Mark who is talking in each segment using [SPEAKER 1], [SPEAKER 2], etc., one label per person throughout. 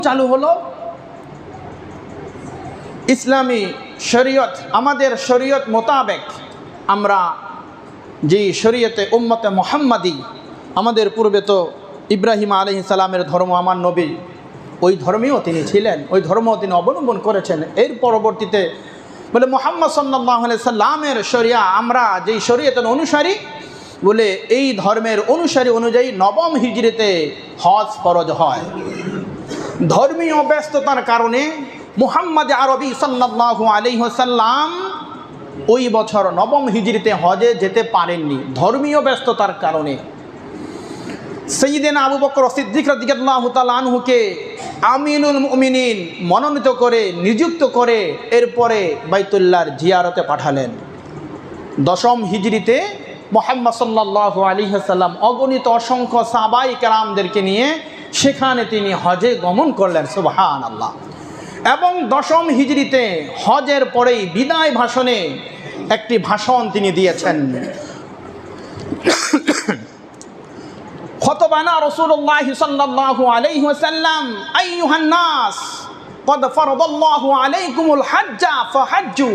[SPEAKER 1] চালু হলো ইসলামী শরীয়ত। আমাদের শরীয়ত মোতাবেক আমরা যে শরীয়তে উম্মতে মুহাম্মাদি, আমাদের পূর্বে তো ইব্রাহিম আলাইহিস সালামের ধর্ম, আমার নবী ওই ধর্মেও তিনি ছিলেন, ওই ধর্মও তিনি অবলম্বন করেছেন। এর পরবর্তীতে বলে মুহাম্মদ সাল্লাল্লাহু আলাইহি সাল্লামের শরিয়া, আমরা যেই শরীয়তের অনুসারী বলে এই ধর্মের অনুসারী অনুযায়ী নবম হিজরিতে হজ ফরজ হয়। ধর্মীয় ব্যস্ততার কারণে মুহাম্মদ আরবি সাল্লাল্লাহু আলাইহি ওয়াসাল্লাম ওই বছর নবম হিজরিতে হজে যেতে পারেননি ধর্মীয় ব্যস্ততার কারণে। সাইয়্যিদিনা আবু বকর সিদ্দিক রাদিয়াল্লাহু তাআলা আনহুকে আমিনুল মুমিনিন মনোনীত করে নিযুক্ত করে এরপরে বাইতুল্লাহর জিয়ারতে পাঠালেন। দশম হিজরিতে মুহাম্মদ সাল্লাল্লাহু আলাইহি ওয়াসাল্লাম অগণিত অসংখ্য সাহাবায়ে কেরামদেরকে নিয়ে সেখানে তিনি হজে গমন করলেন। সুবহানাল্লাহ। এবং দশম হিজরিতে হজের পরেই বিদায় ভাষণে একটি ভাষণ তিনি দিয়েছেন। খতবানা রাসূলুল্লাহ সাল্লাল্লাহু আলাইহি ওয়াসাল্লাম আইয়ুহান নাস ক্বাদ ফারাদাল্লাহু আলাইকুমুল হাজ্জা ফাহাজ্জু।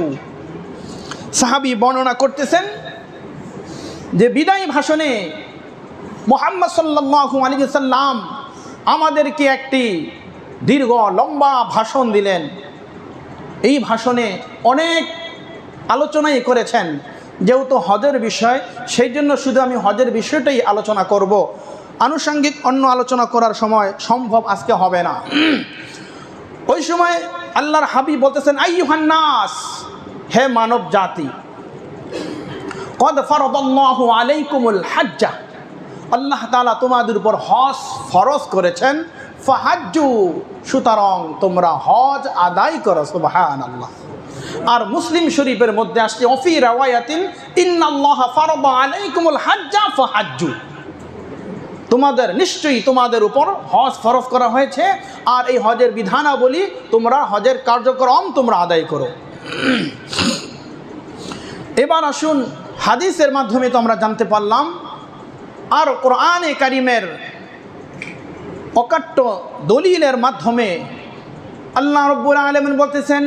[SPEAKER 1] সাহাবী বর্ণনা করতেছেন যে বিদায় ভাষণে মুহাম্মদ সাল্লাল্লাহু আলাইহি ওয়াসাল্লাম আমাদেরকে একটি দীর্ঘ লম্বা ভাষণ দিলেন। এই ভাষণে অনেক আলোচনাই করেছেন, যেহেতু হজের বিষয় সেই জন্য শুধু আমি হজের বিষয়টাই আলোচনা করব, আনুষঙ্গিক অন্য আলোচনা করার সময় সম্ভব আজকে হবে না। ওই সময় আল্লাহর হাবিব বলতেছেন আইয়ুহান নাস, হে মানব জাতি, ক্বাদ ফারাদাল্লাহু আলাইকুমুল হাজ্জা, আল্লাহ তাআলা তোমাদের উপর হজ ফরজ করেছেন, ফাহাজ্জু, সুতরাং তোমরা হজ আদায় করো। সুবহানাল্লাহ। আর মুসলিম শরীফের মধ্যে আসছে ওফি রাওয়ায়াতিন ইন্নাল্লাহা ফারাদা আলাইকুমুল হাজ্জা ফাহাজ্জু, তোমাদের নিশ্চয়ই তোমাদের উপর হজ ফরজ করা হয়েছে আর এই হজের বিধানাবলী তোমরা, হজের কার্যক্রম তোমরা আদায় করো। এবার আসুন হাদিসের মাধ্যমে তো আমরা জানতে পারলাম, আর কোরআনে কারিমের অকাট্য দলিলের মাধ্যমে আল্লাহ রাব্বুল আলামিন বলতেছেন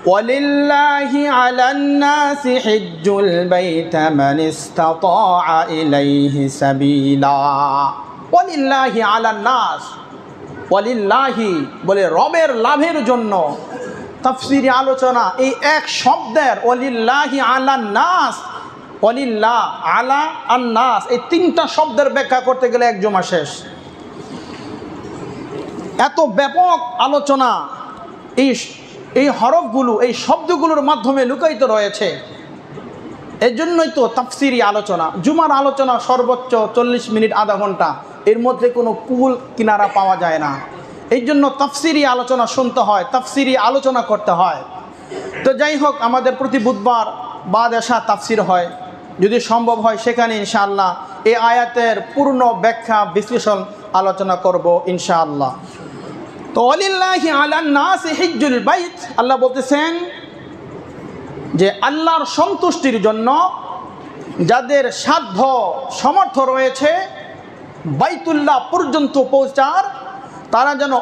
[SPEAKER 1] ওয়ালিল্লাহি আলান নাসি হিজ্জুল বাইতা মান ইসতাতা ইলাইহি সাবিলা। ওয়ালিল্লাহি আলান নাস, ওয়ালিল্লাহি বলে রবের লাভের জন্য। তাফসীরি আলোচনা এই এক শব্দের ওয়ালিল্লাহি আলান নাস, ওয়ালিল্লাহ আলা আন নাস, এই তিনটা শব্দের ব্যাখ্যা করতে গেলে এক জমা শেষ। এত ব্যাপক আলোচনা এই হরফগুলো, এই শব্দগুলোর মাধ্যমে লুকায়িত রয়েছে। এর জন্যই তো তাফসীরি আলোচনা, জুমার আলোচনা সর্বোচ্চ 40 মিনিট আধা ঘন্টা, এর মধ্যে কোনো কুল কিনারা পাওয়া যায় না। এই জন্য তাফসীরি আলোচনা শুনতে হয়, তাফসীরি আলোচনা করতে হয়। তো যাই হোক, আমাদের প্রতি বুধবার বাদ এশা তাফসীর হয়, যদি সম্ভব হয় সেখানে ইনশাআল্লাহ এই আয়াতের পূর্ণ ব্যাখ্যা বিশ্লেষণ আলোচনা করব ইনশাআল্লাহ। তো ওয়ালিল্লাহি আলান নাসি হিজ্জুল বাইত, আল্লাহ বলতেছেন যে আল্লাহর সন্তুষ্টির জন্য যাদের সাধ্য সমর্থ রয়েছে বাইতুল্লাহ পর্যন্ত পৌঁছার, তারা যেন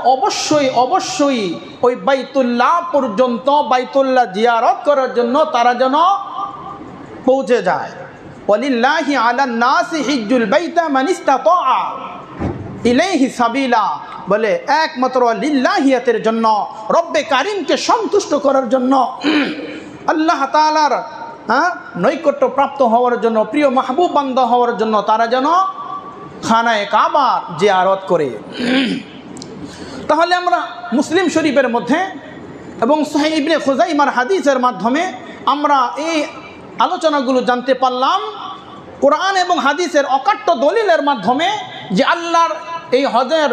[SPEAKER 1] অবশ্যই ওই বাইতুল্লাহ পর্যন্ত, বাইতুল্লাহ জিয়ারত করার জন্য তারা যেন পৌঁছে যায়। ওয়ালিল্লাহি আলান নাসি হিজ্জুল বাইতা মান ইসতাতা ইলাইহি সাবিলা, বলে একমাত্র লিল্লাহিয়াতের জন্য, রব্বে কারিমকে সন্তুষ্ট করার জন্য, আল্লাহ তাআলার নৈকট্য প্রাপ্ত হওয়ার জন্য, প্রিয় মাহবুব বান্দা হওয়ার জন্য তারা যেন খানায়ে কাবার জিয়ারত করে। তাহলে আমরা মুসলিম শরীফের মধ্যে এবং সহিহ ইবনে খুজাইমার হাদিসের মাধ্যমে আমরা এই আলোচনাগুলো জানতে পারলাম, কোরআন এবং হাদিসের অকাট্য দলিলের মাধ্যমে, যে আল্লাহর এই হজের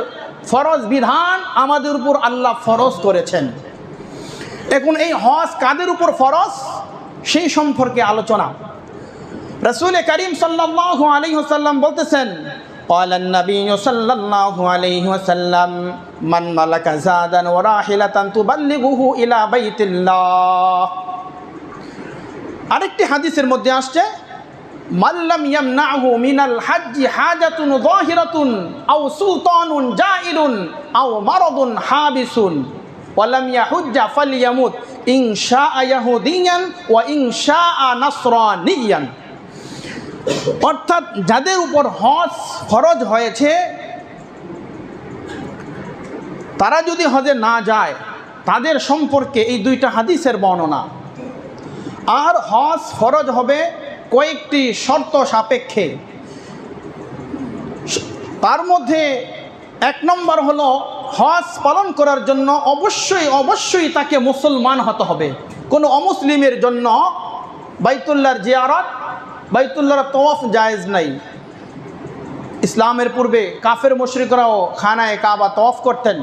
[SPEAKER 1] ফরজ বিধান আমাদের উপর আল্লাহ ফরজ করেছেন। এখন এই হজ কাদের উপর ফরজ সেই সম্পর্কে আলোচনা। রাসূল করিম সাল্লাল্লাহু আলাইহি ওয়াসাল্লাম বলতেছেন, قال النبي صلى الله عليه وسلم من ملك زادا وراحلة تبلغه إلى بيت الله। আরেকটি হাদিসের মধ্যে আসছে মাল্লাম ইয়ামনাহু মিনাল হাজ্জি হাজাতুন যাহিরাতুন আও সুলতানুন জাইলুন আও মারাদুন হাবিসুন ওয়ালাম ইয়াহুজ্জা ফালইয়ামুত ইন শাআ ইয়াহুদিয়ান ওয়া ইন শাআ নাসরানিয়ান। অর্থাৎ যাদের উপর হজ ফরজ হয়েছে তারা যদি হজে না যায় তাদের সম্পর্কে এই দুইটা হাদিসের বর্ণনা। আর হজ ফরজ হবে কয়েকটি শর্ত সাপেক্ষে। তার মধ্যে এক নম্বর হলো হজ পালন করার জন্য অবশ্যই তাকে মুসলমান হতে হবে। কোনো অমুসলিমের জন্য বাইতুল্লাহর জিয়ারত, বাইতুল্লাহর তওয়াফ জায়েজ নাই। ইসলামের পূর্বে কাফের মুশরিকরাও খানায়ে কাবা তওয়াফ করতেন।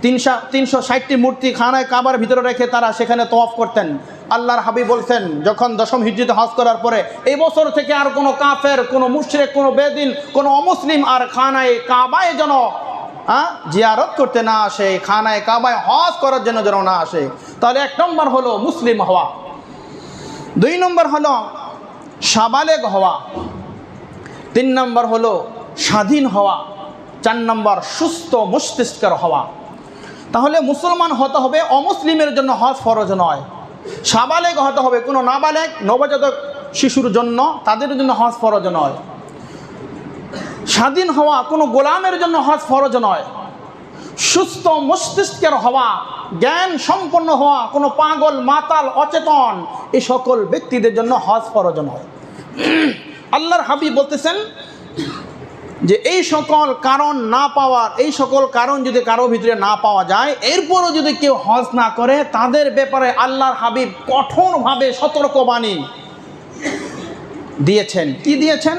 [SPEAKER 1] 360টি মূর্তি খানায়ে কাবার ভিতরে রেখে তারা সেখানে তওয়াফ করতেন। আল্লাহর হাবিব বলছেন যখন 10ম হিজরিতে হজ করার পরে, এই বছর থেকে আর কোনো কাফের, কোনো মুশরিক, কোনো বেদিন, কোনো অমুসলিম আর খানায়ে কাবায় যেন জিয়ারত করতে না আসে, খানায়ে কাবায় হজ করার জন্য যেন না আসে। তাহলে 1 নম্বর হলো মুসলিম হওয়া। 2 নম্বর হলো সাবালেগ হওয়া। 3 নম্বর হলো স্বাধীন হওয়া। 4 নম্বর সুস্থ মস্তিষ্কের হওয়া। তাহলে মুসলমান হতে হবে, অমুসলিমের জন্য হজ ফরজ নয়। সাবালেগ হতে হবে, কোনো নাবালেগ নবজাতক শিশুর জন্য, তাদের জন্য হজ ফরজ নয়। স্বাধীন হওয়া, কোনো গোলামের জন্য হজ ফরজ নয়। সুস্থ মস্তিষ্কের হওয়া, জ্ঞান সম্পন্ন হওয়া, কোনো পাগল, মাতাল, অচেতন এই সকল ব্যক্তিদের জন্য হজ ফরজ নয়। আল্লাহর হাবিব বলতেছেন যে এই সকল কারণ না পাওয়ার, এই সকল কারণ যদি কারো ভিতরে না পাওয়া যায়, এরপরও যদি কেউ হজ না করে, তাদের ব্যাপারে আল্লাহর হাবিব কঠোরভাবে সতর্কবাণী দিয়েছেন। কি দিয়েছেন?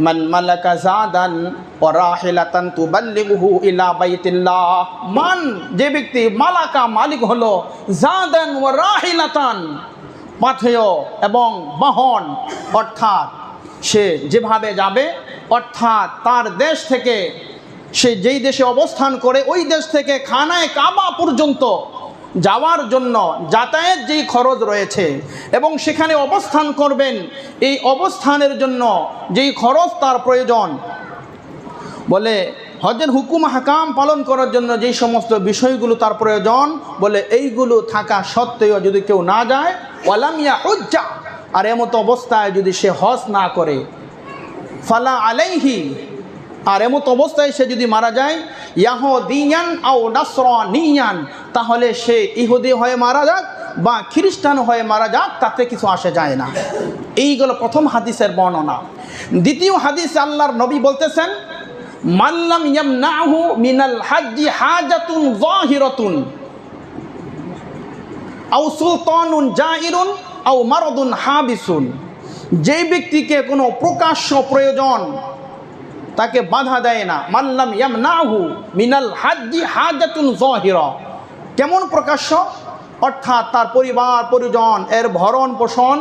[SPEAKER 1] মান মালাকা জাদান ওয়া রাহিলাতান তুবাল্লিগুহু ইলা বাইতিল্লাহ। মান, যে ব্যক্তি, মালাকা মালিক হলো, জাদান ওয়া রাহিলাতান পাথেয় এবং বাহন, অর্থাৎ সে যেভাবে যাবে, অর্থাৎ তার দেশ থেকে, সে যেই দেশে অবস্থান করে ওই দেশ থেকে খানায়ে কাবা পর্যন্ত যাওয়ার জন্য যাতায়াত যেই খরচ রয়েছে এবং সেখানে অবস্থান করবেন, এই অবস্থানের জন্য যেই খরচ তার প্রয়োজন, বলে হজের হুকুম হাকাম পালন করার জন্য যেই সমস্ত বিষয়গুলো তার প্রয়োজন, বলে এইগুলো থাকা সত্ত্বেও যদি কেউ না যায়, ওয়ালাম ইয়াহুজ্জা, আর এমতো অবস্থায় যদি সে হজ না করে, ফালা আলাইহি, আর এমতো অবস্থায় সে যদি মারা যায়, ইয়াহুদিয়ান আও নাসরানিয়ান, তাহলে সে ইহুদি হয়ে মারা যাক বা খ্রিস্টান হয়ে মারা যাক, তাতে কিছু আসে যায় না। এইগুলো প্রথম হাদিসের বর্ণনা। দ্বিতীয় হাদিসে আল্লাহর নবী বলতেছেন, মাল্লাম ইয়ামনাহু মিনাল হাজ্জি হাজাতুন যাহিরাতুন আও সুলতানুন জাইরুন আও মারাদুন হাবিসুন। যেই ব্যক্তিকে কোনো প্রকাশ্য প্রয়োজন তাকে বাধা দেয় না, মাল্লাম ইয়ামনাহু মিনাল হাজ্জি হাজাতুন যাহিরা। কেমন প্রকাশ্য? অর্থাৎ তার পরিবার পরিজন, এর ভরণ পোষণ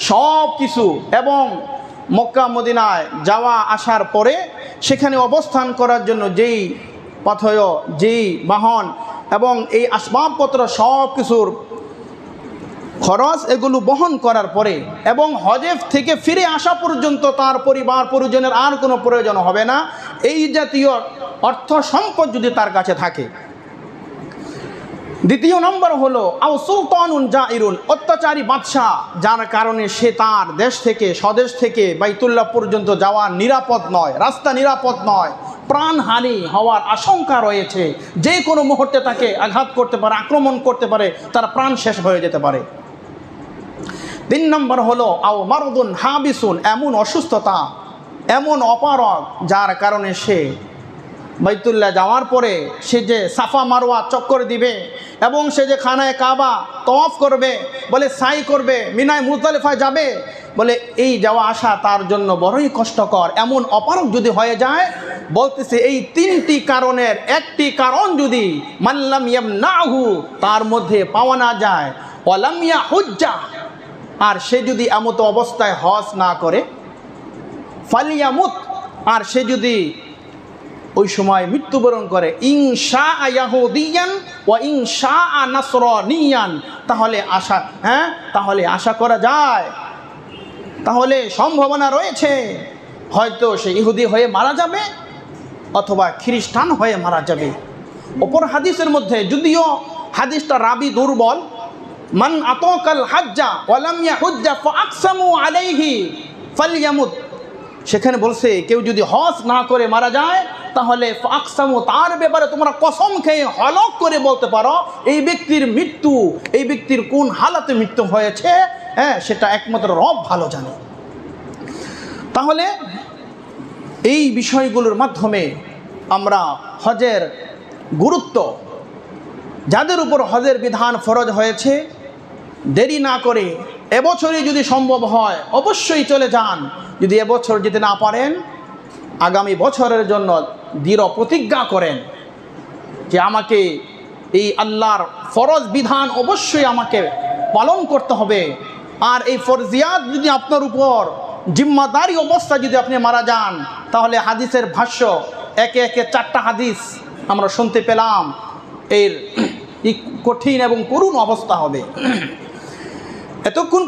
[SPEAKER 1] সব কিছু, এবং মক্কা মদিনায় যাওয়া আসার পরে সেখানে অবস্থান করার জন্য যেই পাথেয়, যেই বাহন এবং এই আসবাবপত্র সব কিছুর খরচ, এগুলো বহন করার পরে এবং হজের থেকে ফিরে আসা পর্যন্ত তার পরিবার পরিজনের আর কোনো প্রয়োজন হবে না, এই জাতীয় অর্থ সম্পদ যদি তার কাছে থাকে। দ্বিতীয় নম্বর হলো আও সুলতানুন জাইরুন, অত্যাচারী বাদশাহ, যার কারণে সে তার দেশ থেকে, স্বদেশ থেকে বাইতুল্লাহ পর্যন্ত যাওয়া নিরাপদ নয়, রাস্তা নিরাপদ নয়, প্রাণহানি হওয়ার আশঙ্কা রয়েছে, যে কোনো মুহূর্তে তাকে আঘাত করতে পারে, আক্রমণ করতে পারে, তার প্রাণ শেষ হয়ে যেতে পারে। 3 নম্বর হলো আও মারাদুন হাবিসুন, এমন অসুস্থতা, এমন অপারগ যার কারণে সে বাইতুল্লাহ যাওয়ার পরে সে যে সাফা মারওয়া চক্কর দিবে এবং সে যে খানায়ে কাবা তওয়াফ করবে, বলে সাই করবে, মিনায় মুজদালিফায় যাবে, বলে এই যাওয়া আসা তার জন্য বড়ই কষ্টকর, এমন অপারগ যদি হয়ে যায়, বলতেছে এই 3টি কারণের একটি কারণ যদি মাল্লাম ইয়ামনাহু, তার মধ্যে পাওয়া না যায়, ওয়ালাম ইয়াহুজ্জা, আর সে যদি এমতো অবস্থায় হজ না করে, ফালিয়ামুত, আর সে যদি ওই সময় মৃত্যুবরণ করে, ইন শাআ ইয়াহুদিয়ান ওয়া ইন শাআ নাসরানিয়ান, তাহলে আশা করা যায় তাহলে সম্ভাবনা রয়েছে হয়তো সে ইহুদি হয়ে মারা যাবে অথবা খ্রিস্টান হয়ে মারা যাবে। অপর হাদিসের মধ্যে, যদিও হাদিসটা রাবি দুর্বল, মান আতাকাল হাজ্জা ওয়া লাম ইয়াহুজ্জা ফাআকসামু আলাইহি ফালইয়ামুত, সেখানে বলছে কেউ যদি হজ না করে মারা যায় তাহলে ফাআকসামু, তার ব্যাপারে তোমরা কসম খেয়ে হলফ করে বলতে পারো এই ব্যক্তির মৃত্যু, এই ব্যক্তির কোন হালাতে মৃত্যু হয়েছে, হ্যাঁ, সেটা একমাত্র রব ভালো জানে। তাহলে এই বিষয়গুলোর মাধ্যমে আমরা হজের গুরুত্ব, যাদের উপর হজের বিধান ফরজ হয়েছে, দেরি না করে এবছরই যদি সম্ভব হয় অবশ্যই চলে যান। যদি এবছর যেতে না পারেন, আগামী বছরের জন্য দৃঢ় প্রতিজ্ঞা করেন যে আমাকে এই আল্লাহর ফরজ বিধান অবশ্যই আমাকে পালন করতে হবে। আর এই ফরজিয়াত যদি আপনার উপর জিম্মাদারি অবস্থা যদি আপনি মারা যান, তাহলে হাদিসের ভাষ্য একে একে 4টা হাদিস আমরা শুনতে পেলাম, এর কঠিন এবং করুণ অবস্থা হবে। এতক্ষণ